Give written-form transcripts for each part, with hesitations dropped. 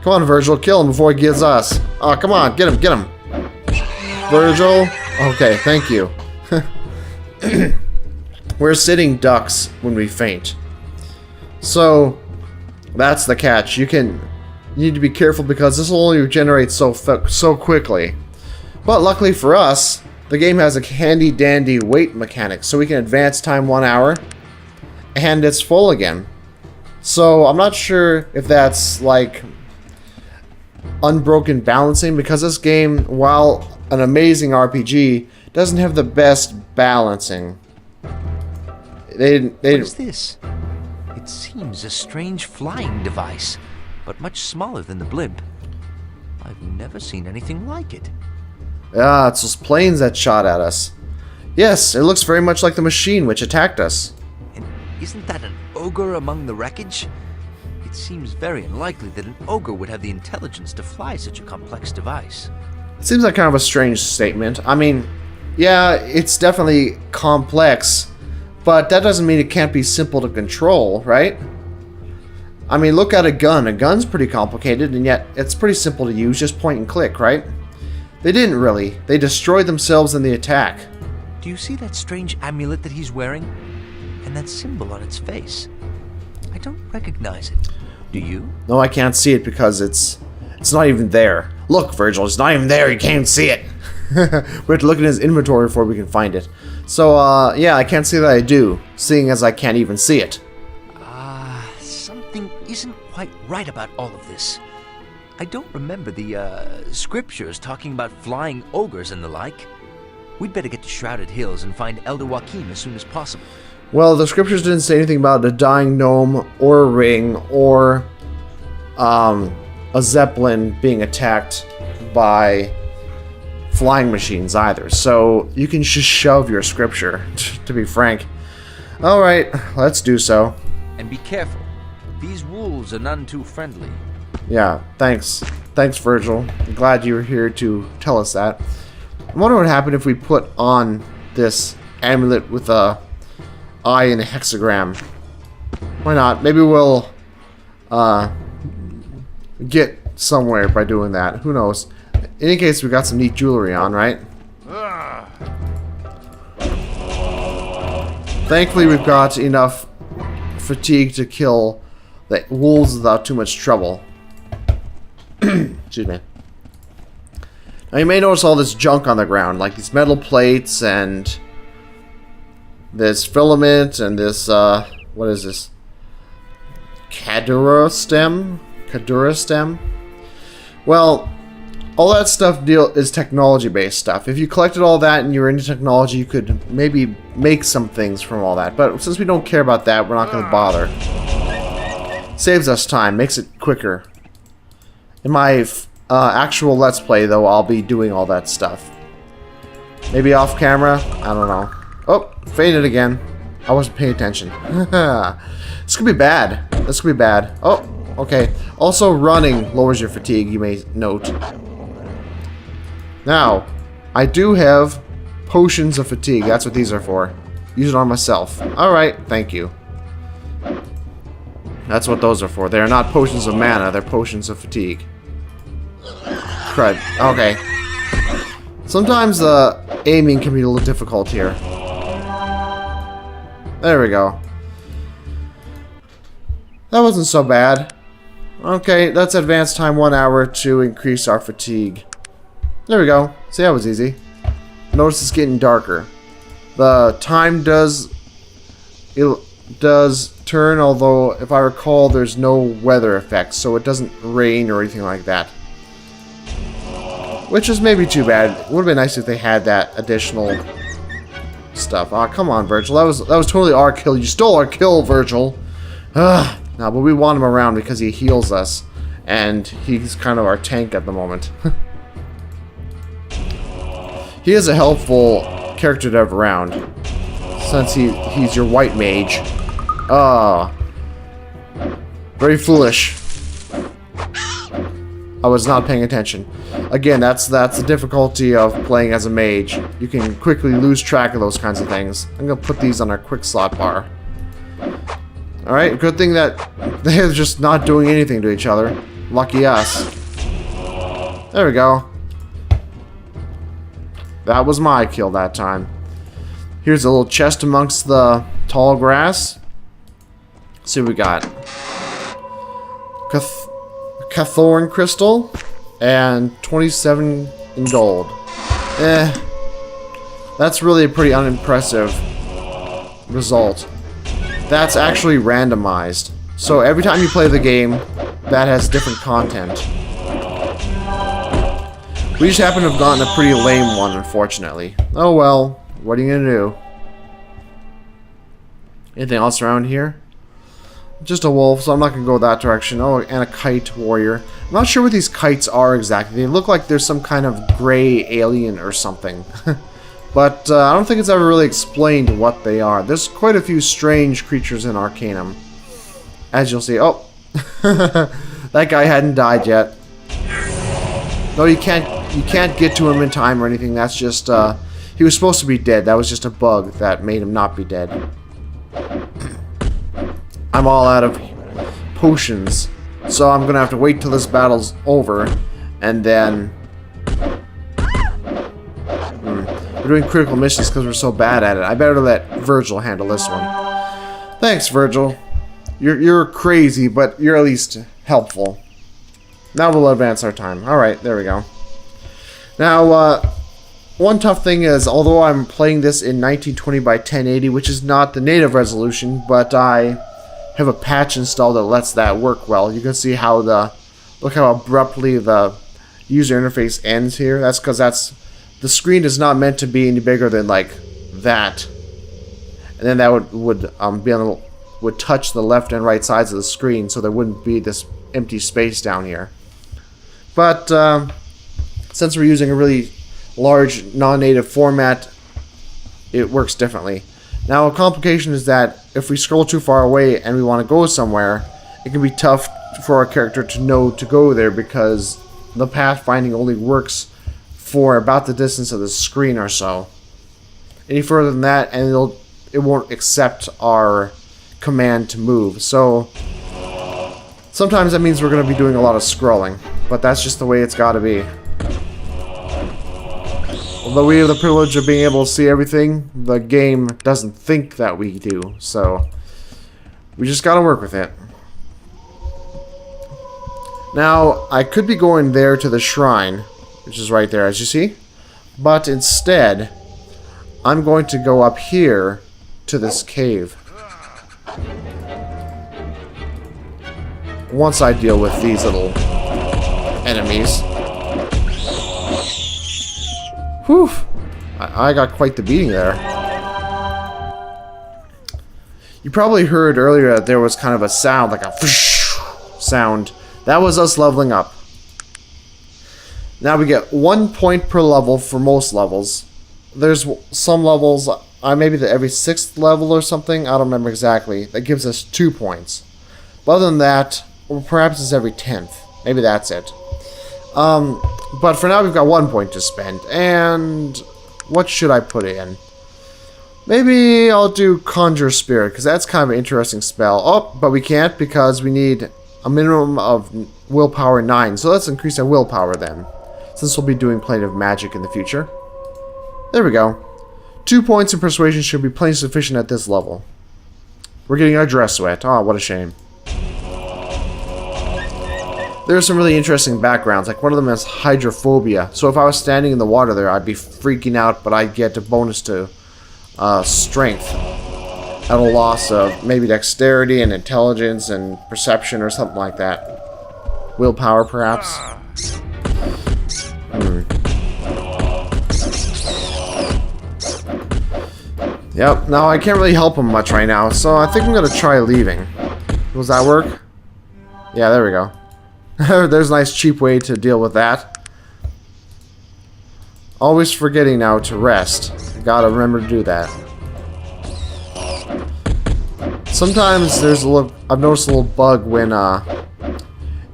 Come on, Virgil, kill him before he gets us. Oh, come on, get him, get him. Virgil. Okay, thank you. We're sitting ducks when we faint. So, that's the catch. You need to be careful because this will only regenerate so quickly. But luckily for us, the game has a handy dandy wait mechanic, so we can advance time 1 hour, and it's full again. So I'm not sure if that's like unbroken balancing, because this game, while an amazing RPG, doesn't have the best balancing. What is this? It seems a strange flying device, but much smaller than the blimp. I've never seen anything like it. Ah, it's those planes that shot at us. Yes, it looks very much like the machine which attacked us. And isn't that an ogre among the wreckage? It seems very unlikely that an ogre would have the intelligence to fly such a complex device. It seems like kind of a strange statement. I mean, yeah, it's definitely complex, but that doesn't mean it can't be simple to control, right? I mean, look at a gun. A gun's pretty complicated, and yet it's pretty simple to use, just point and click, right? They didn't really. They destroyed themselves in the attack. Do you see that strange amulet that he's wearing? And that symbol on its face? I don't recognize it. Do you? No, I can't see it because it's not even there. Look, Virgil, it's not even there. You can't see it. We have to look in his inventory before we can find it. So, yeah, I can't say that I do, seeing as I can't even see it. Something isn't quite right about all of this. I don't remember the, scriptures talking about flying ogres and the like. We'd better get to Shrouded Hills and find Elder Joachim as soon as possible. Well, the scriptures didn't say anything about a dying gnome, or a ring, or, a zeppelin being attacked by flying machines either. So, you can just shove your scripture, to be frank. Alright, let's do so. And be careful. These wolves are none too friendly. Yeah, thanks. Thanks, Virgil. I'm glad you were here to tell us that. I wonder what would happen if we put on this amulet with a eye and a hexagram. Why not? Maybe we'll get somewhere by doing that. Who knows? In any case, we got some neat jewelry on, right? Thankfully, we've got enough fatigue to kill the wolves without too much trouble. Excuse me. Now you may notice all this junk on the ground, like these metal plates and this filament and this, what is this? Cadura stem? Cadura stem? Well, all that stuff is technology-based stuff. If you collected all that and you were into technology, you could maybe make some things from all that. But since we don't care about that, we're not going to bother. Saves us time, makes it quicker. In my actual Let's Play, though, I'll be doing all that stuff. Maybe off camera? I don't know. Oh, fainted again. I wasn't paying attention. This could be bad. This could be bad. Oh, okay. Also, running lowers your fatigue, you may note. Now, I do have potions of fatigue. That's what these are for. Use it on myself. Alright, thank you. That's what those are for. They are not potions of mana, they're potions of fatigue. Crud. Okay. Sometimes the aiming can be a little difficult here. There we go. That wasn't so bad. Okay, let's advance time 1 hour to increase our fatigue. There we go. See, that was easy. Notice it's getting darker. The time does turn, although if I recall there's no weather effects, so it doesn't rain or anything like that. Which is maybe too bad. It would have been nice if they had that additional stuff. Aw, come on, Virgil. That was totally our kill. You stole our kill, Virgil. Ugh. No, but we want him around because he heals us, and he's kind of our tank at the moment. He is a helpful character to have around, since he's your white mage. Very foolish. I was not paying attention. Again, that's the difficulty of playing as a mage. You can quickly lose track of those kinds of things. I'm gonna put these on our quick slot bar. Alright, good thing that they're just not doing anything to each other. Lucky us. There we go. That was my kill that time. Here's a little chest amongst the tall grass. Let's see what we got. Cathorn crystal and 27 in gold. That's really a pretty unimpressive result. That's actually randomized. So every time you play the game, that has different content. We just happen to have gotten a pretty lame one, unfortunately. Oh well, what are you gonna do? Anything else around here? Just a wolf, so I'm not gonna go that direction. Oh, and a kite warrior. I'm not sure what these kites are exactly. They look like there's some kind of gray alien or something. But I don't think it's ever really explained what they are. There's quite a few strange creatures in Arcanum, as you'll see. Oh, that guy hadn't died yet. No, you can't get to him in time or anything. That's just he was supposed to be dead. That was just a bug that made him not be dead. I'm all out of potions, so I'm gonna have to wait till this battle's over, and then we're doing critical missions because we're so bad at it. I better let Virgil handle this one. Thanks, Virgil. You're crazy, but you're at least helpful. Now we'll advance our time. Alright, there we go. Now, one tough thing is, although I'm playing this in 1920 by 1080, which is not the native resolution, but I have a patch installed that lets that work well. You can see how look how abruptly the user interface ends here. That's because the screen is not meant to be any bigger than like that. And then that would touch the left and right sides of the screen, so there wouldn't be this empty space down here. But since we're using a really large non-native format, it works differently. Now, a complication is that if we scroll too far away and we want to go somewhere, it can be tough for our character to know to go there because the pathfinding only works for about the distance of the screen or so. Any further than that, and it won't accept our command to move. So sometimes that means we're going to be doing a lot of scrolling, but that's just the way it's got to be. Although we have the privilege of being able to see everything, the game doesn't think that we do, so we just gotta work with it. Now, I could be going there to the shrine, which is right there, as you see, but instead, I'm going to go up here to this cave. Once I deal with these little enemies. Whew! I got quite the beating there. You probably heard earlier that there was kind of a sound, like a whoosh sound. That was us leveling up. Now we get 1 point per level for most levels. There's some levels, maybe every 6th level or something, I don't remember exactly, that gives us 2 points. But other than that, or perhaps it's every 10th. Maybe that's it. But for now we've got 1 point to spend, and what should I put in? Maybe I'll do Conjure Spirit, because that's kind of an interesting spell. Oh, but we can't because we need a minimum of willpower 9, so let's increase our willpower then, since we'll be doing plenty of magic in the future. There we go. 2 points in Persuasion should be plenty sufficient at this level. We're getting our dress wet. Oh, what a shame. There are some really interesting backgrounds, like one of them has hydrophobia. So if I was standing in the water there, I'd be freaking out, but I'd get a bonus to strength at a loss of maybe dexterity and intelligence and perception or something like that. Willpower, perhaps. Yep, now I can't really help him much right now, so I think I'm going to try leaving. Does that work? Yeah, there we go. There's a nice cheap way to deal with that. Always forgetting now to rest. Gotta remember to do that. Sometimes there's I've noticed a little bug when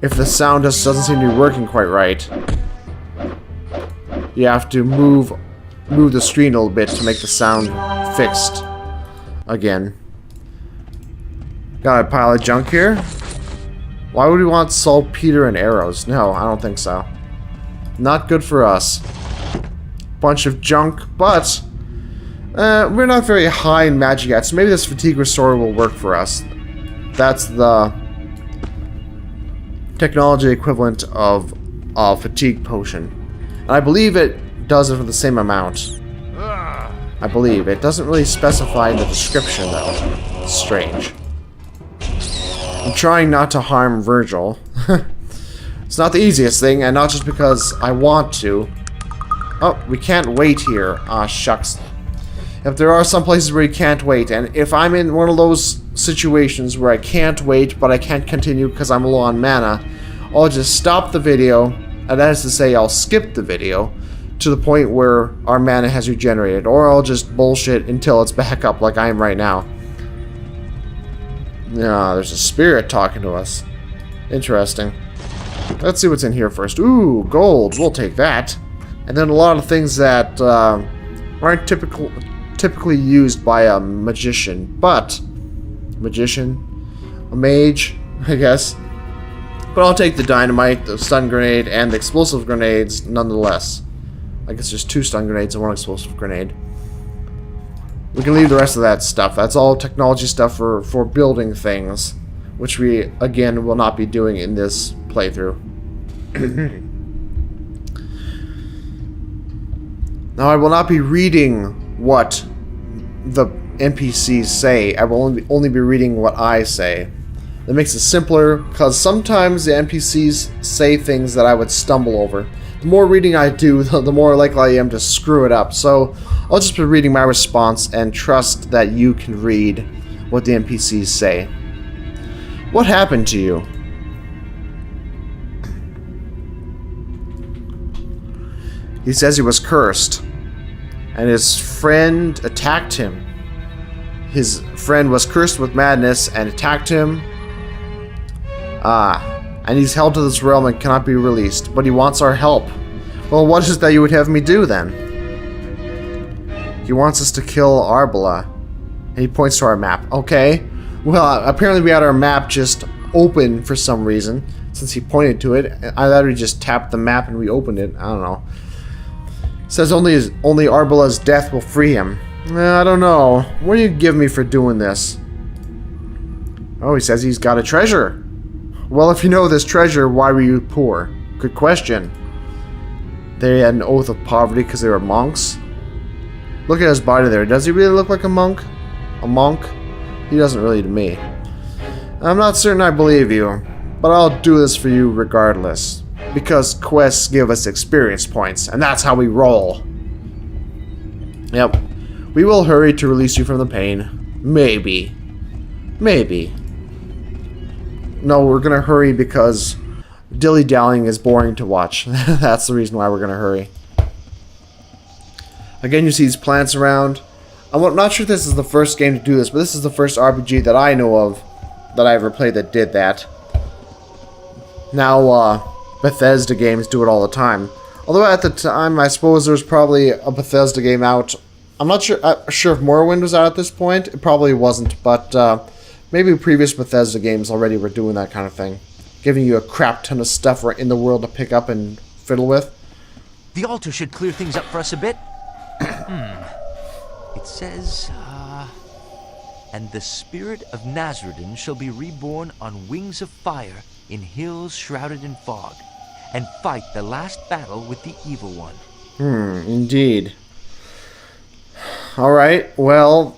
if the sound just doesn't seem to be working quite right. You have to move the screen a little bit to make the sound fixed again. Got a pile of junk here. Why would we want saltpeter and arrows? No, I don't think so. Not good for us. Bunch of junk, but we're not very high in magic yet, so maybe this fatigue restore will work for us. That's the technology equivalent of a fatigue potion. And I believe it does it for the same amount. I believe. It doesn't really specify in the description, though. It's strange. I'm trying not to harm Virgil. It's not the easiest thing, and not just because I want to. Oh, we can't wait here. Ah, shucks. If there are some places where you can't wait, and if I'm in one of those situations where I can't wait, but I can't continue because I'm low on mana, I'll just stop the video, and that is to say I'll skip the video to the point where our mana has regenerated, or I'll just bullshit until it's back up like I am right now. Yeah, there's a spirit talking to us. Interesting. Let's see what's in here first. Ooh, gold. We'll take that. And then a lot of things that aren't typically used by a magician. But, a mage, I guess. But I'll take the dynamite, the stun grenade, and the explosive grenades nonetheless. I guess there's 2 stun grenades and 1 explosive grenade. We can leave the rest of that stuff. That's all technology stuff for building things, which we, again, will not be doing in this playthrough. Now, I will not be reading what the NPCs say. I will only be reading what I say. That makes it simpler, because sometimes the NPCs say things that I would stumble over. The more reading I do, the more likely I am to screw it up. So I'll just be reading my response and trust that you can read what the NPCs say. What happened to you? He says he was cursed, and his friend attacked him. His friend was cursed with madness and attacked him. And he's held to this realm and cannot be released, but he wants our help. Well, what is it that you would have me do, then? He wants us to kill Arbala. And he points to our map. Okay. Well, apparently we had our map just open for some reason, since he pointed to it. I thought we just tapped the map and we opened it. I don't know. It says only Arbala's death will free him. I don't know. What do you give me for doing this? Oh, he says he's got a treasure. Well, if you know this treasure, why were you poor? Good question. They had an oath of poverty because they were monks. Look at his body there. Does he really look like a monk? A monk? He doesn't really to me. I'm not certain I believe you, but I'll do this for you regardless. Because quests give us experience points, and that's how we roll. Yep. We will hurry to release you from the pain. Maybe. Maybe. No, we're gonna hurry because dilly-dallying is boring to watch. That's the reason why we're gonna hurry. Again, you see these plants around. I'm not sure if this is the first game to do this, but this is the first RPG that I know of that I ever played that did that. Now, Bethesda games do it all the time. Although at the time, I suppose there's probably a Bethesda game out. I'm not sure if Morrowind was out at this point. It probably wasn't, but maybe previous Bethesda games already were doing that kind of thing. Giving you a crap ton of stuff right in the world to pick up and fiddle with. The altar should clear things up for us a bit. It says, and the spirit of Nazruddin shall be reborn on wings of fire in hills shrouded in fog, and fight the last battle with the evil one. Indeed. Alright, well,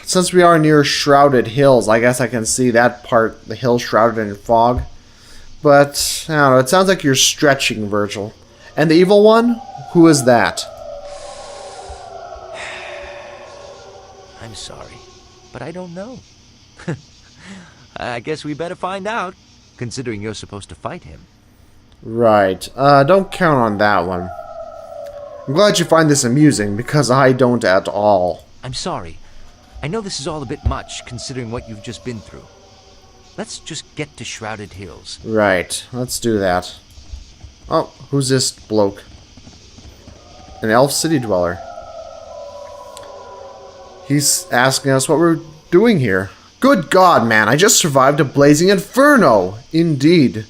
since we are near shrouded hills, I guess I can see that part, the hill shrouded in fog. But, I don't know, it sounds like you're stretching, Virgil. And the evil one? Who is that? I'm sorry, but I don't know. I guess we better find out, considering you're supposed to fight him. Right. Don't count on that one. I'm glad you find this amusing, because I don't at all. I'm sorry. I know this is all a bit much, considering what you've just been through. Let's just get to Shrouded Hills. Right. Let's do that. Oh, who's this bloke? An elf city dweller. He's asking us what we're doing here. Good God, man, I just survived a blazing inferno. Indeed.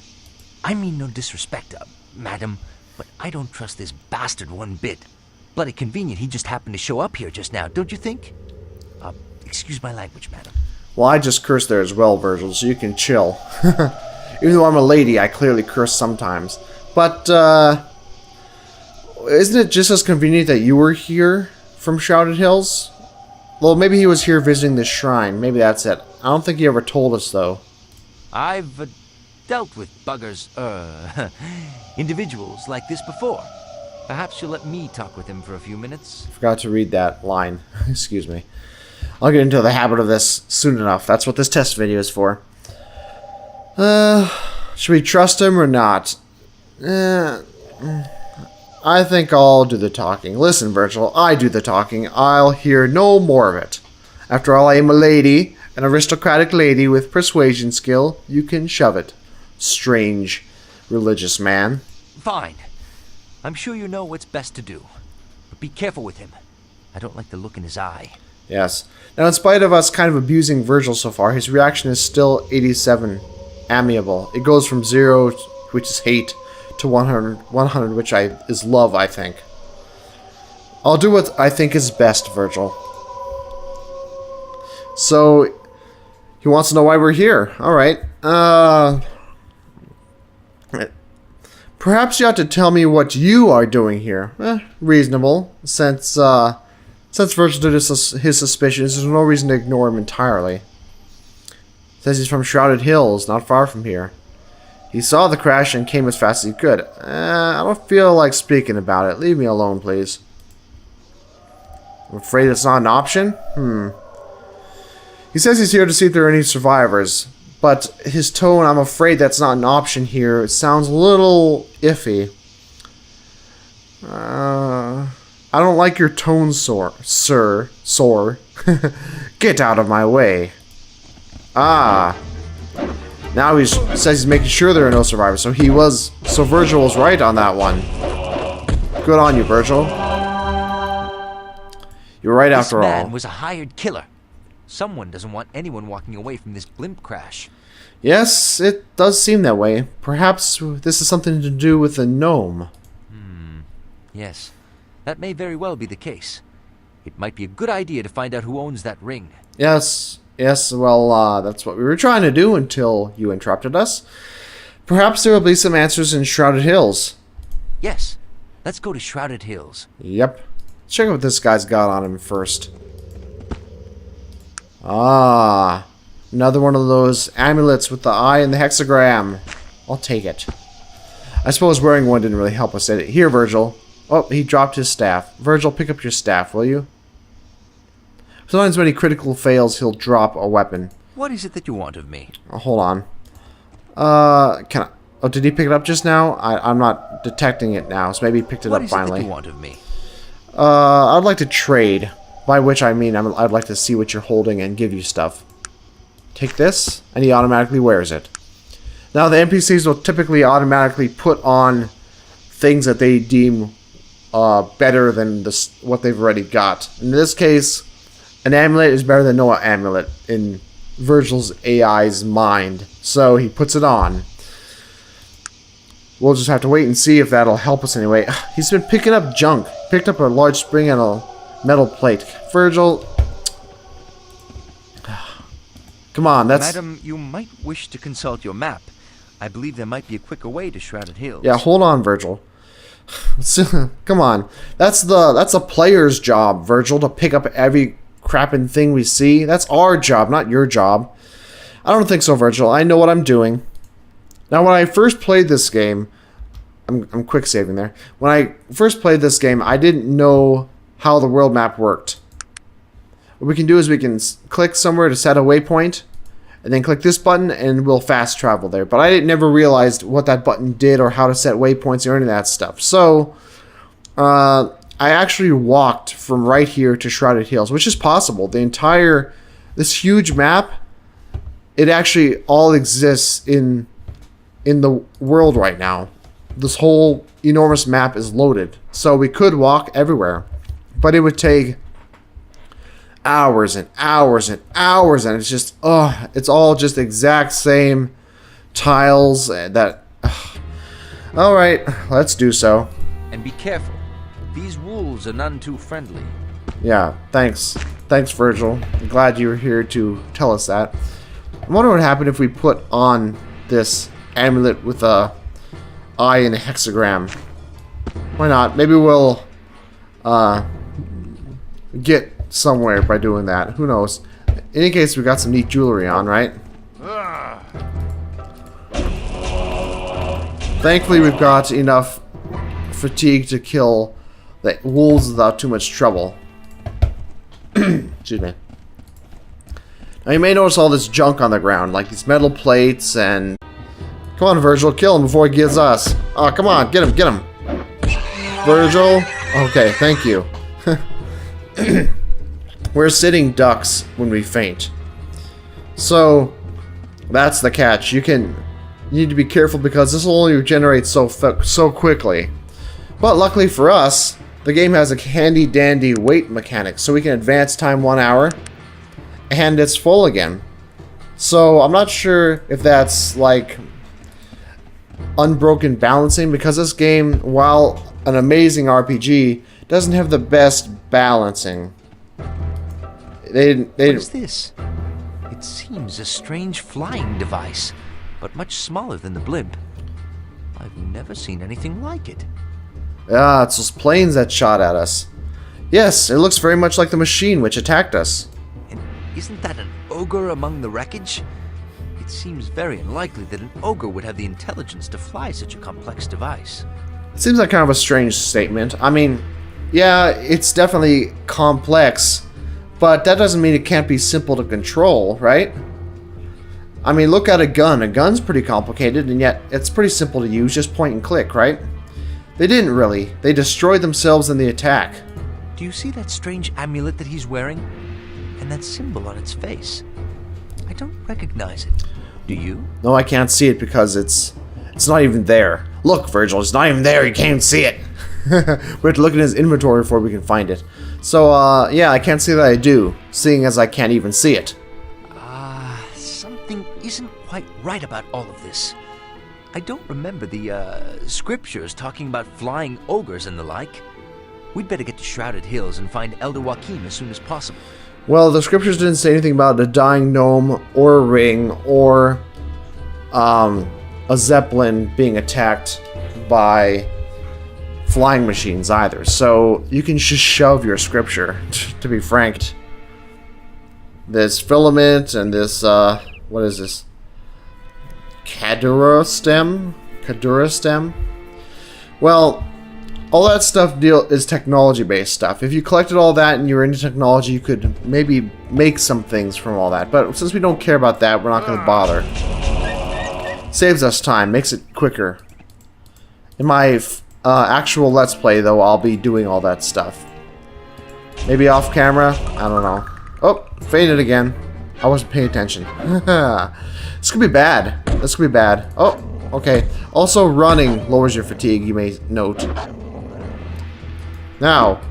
I mean no disrespect, madam, but I don't trust this bastard one bit. Bloody convenient he just happened to show up here just now, don't you think? Excuse my language, madam. Well, I just cursed there as well, Virgil, so you can chill. Even though I'm a lady, I clearly curse sometimes. But, isn't it just as convenient that you were here from Shrouded Hills? Well, maybe he was here visiting the shrine. Maybe that's it. I don't think he ever told us, though. I've dealt with buggers, individuals like this before. Perhaps you'll let me talk with him for a few minutes. Forgot to read that line. Excuse me. I'll get into the habit of this soon enough. That's what this test video is for. Should we trust him or not? I think I'll do the talking. Listen, Virgil, I do the talking. I'll hear no more of it. After all, I am a lady, an aristocratic lady with persuasion skill. You can shove it. Strange, religious man. Fine. I'm sure you know what's best to do. But be careful with him. I don't like the look in his eye. Yes. Now, in spite of us kind of abusing Virgil so far, his reaction is still 87. Amiable. It goes from 0, which is hate, to 100, which is love, I think. I'll do what I think is best, Virgil. So, he wants to know why we're here. Alright. Perhaps you ought to tell me what you are doing here. Reasonable. Since Virgil did his suspicions, there's no reason to ignore him entirely. Says he's from Shrouded Hills, not far from here. He saw the crash and came as fast as he could. I don't feel like speaking about it. Leave me alone, please. I'm afraid it's not an option? He says he's here to see if there are any survivors. But his tone, I'm afraid that's not an option here. It sounds a little iffy. I don't like your tone, sir. Get out of my way. Ah. Now he says he's making sure there are no survivors. So Virgil was right on that one. Good on you, Virgil. You're right after all. This man was a hired killer. Someone doesn't want anyone walking away from this blimp crash. Yes, it does seem that way. Perhaps this is something to do with the gnome. Yes, that may very well be the case. It might be a good idea to find out who owns that ring. Yes, well, that's what we were trying to do until you interrupted us. Perhaps there will be some answers in Shrouded Hills. Yes, let's go to Shrouded Hills. Yep. Check out what this guy's got on him first. Ah, another one of those amulets with the eye and the hexagram. I'll take it. I suppose wearing one didn't really help us at it. Here, Virgil. Oh, he dropped his staff. Virgil, pick up your staff, will you? Sometimes when he critical fails, he'll drop a weapon. What is it that you want of me? Oh, hold on. Can I... Oh, did he pick it up just now? I'm not detecting it now, so maybe he picked it up finally. What is it that you want of me? I'd like to trade. By which I mean I'd like to see what you're holding and give you stuff. Take this, and he automatically wears it. Now, the NPCs will typically automatically put on things that they deem better than what they've already got. In this case, an amulet is better than no amulet in Virgil's AI's mind. So he puts it on. We'll just have to wait and see if that'll help us anyway. He's been picking up junk. Picked up a large spring and a metal plate. Virgil. Come on, that's... Madam, you might wish to consult your map. I believe there might be a quicker way to Shrouded Hills. Yeah, hold on, Virgil. Come on. That's a player's job, Virgil, to pick up every crapping thing we see. That's our job, not your job. I don't think so, Virgil. I know what I'm doing. Now, when I first played this game... I'm quick saving there. When I first played this game, I didn't know how the world map worked. What we can do is we can click somewhere to set a waypoint, and then click this button, and we'll fast travel there. But I never realized what that button did or how to set waypoints or any of that stuff. So, I actually walked from right here to Shrouded Hills, which is possible. This huge map, it actually all exists in the world right now. This whole enormous map is loaded. So we could walk everywhere. But it would take hours and hours and hours, and it's just, it's all just exact same tiles that... Alright, let's do so. And be careful. These wolves are none too friendly. Yeah, thanks. Thanks, Virgil. I'm glad you were here to tell us that. I wonder what would happen if we put on this amulet with a eye and a hexagram. Why not? Maybe we'll get somewhere by doing that. Who knows? In any case, we got some neat jewelry on, right? Thankfully, we've got enough fatigue to kill the wolves without too much trouble. Excuse me. Now, you may notice all this junk on the ground, like these metal plates and... Come on, Virgil, kill him before he gets us. Oh, come on, get him, get him. Virgil? Okay, thank you. We're sitting ducks when we faint. So, that's the catch. You need to be careful because this will only regenerate so quickly. But luckily for us, the game has a handy dandy wait mechanic, so we can advance time 1 hour, and it's full again. So I'm not sure if that's like unbroken balancing, because this game, while an amazing RPG, doesn't have the best balancing. What is this? It seems a strange flying device, but much smaller than the blimp. I've never seen anything like it. Ah, it's those planes that shot at us. Yes, it looks very much like the machine which attacked us. And isn't that an ogre among the wreckage? It seems very unlikely that an ogre would have the intelligence to fly such a complex device. It seems like kind of a strange statement. I mean, yeah, it's definitely complex, but that doesn't mean it can't be simple to control, right? I mean, look at a gun. A gun's pretty complicated, and yet it's pretty simple to use, just point and click, right? They didn't really. They destroyed themselves in the attack. Do you see that strange amulet that he's wearing? And that symbol on its face? I don't recognize it. Do you? No, I can't see it because it's not even there. Look, Virgil, it's not even there. You can't see it. We have to look in his inventory before we can find it. So, yeah, I can't say that I do, seeing as I can't even see it. Something isn't quite right about all of this. I don't remember the, scriptures talking about flying ogres and the like. We'd better get to Shrouded Hills and find Elder Joachim as soon as possible. Well, the scriptures didn't say anything about a dying gnome or a ring or a zeppelin being attacked by flying machines either. So you can just shove your scripture, to be frank. This filament and this, what is this? Cadura stem? Well, all that stuff is technology-based stuff. If you collected all that and you were into technology, you could maybe make some things from all that. But since we don't care about that, we're not going to bother. Saves us time, makes it quicker. In my actual Let's Play, though, I'll be doing all that stuff. Maybe off camera? I don't know. Oh, fainted again. I wasn't paying attention. This could be bad. This could be bad. Oh, okay. Also, running lowers your fatigue, you may note. Now,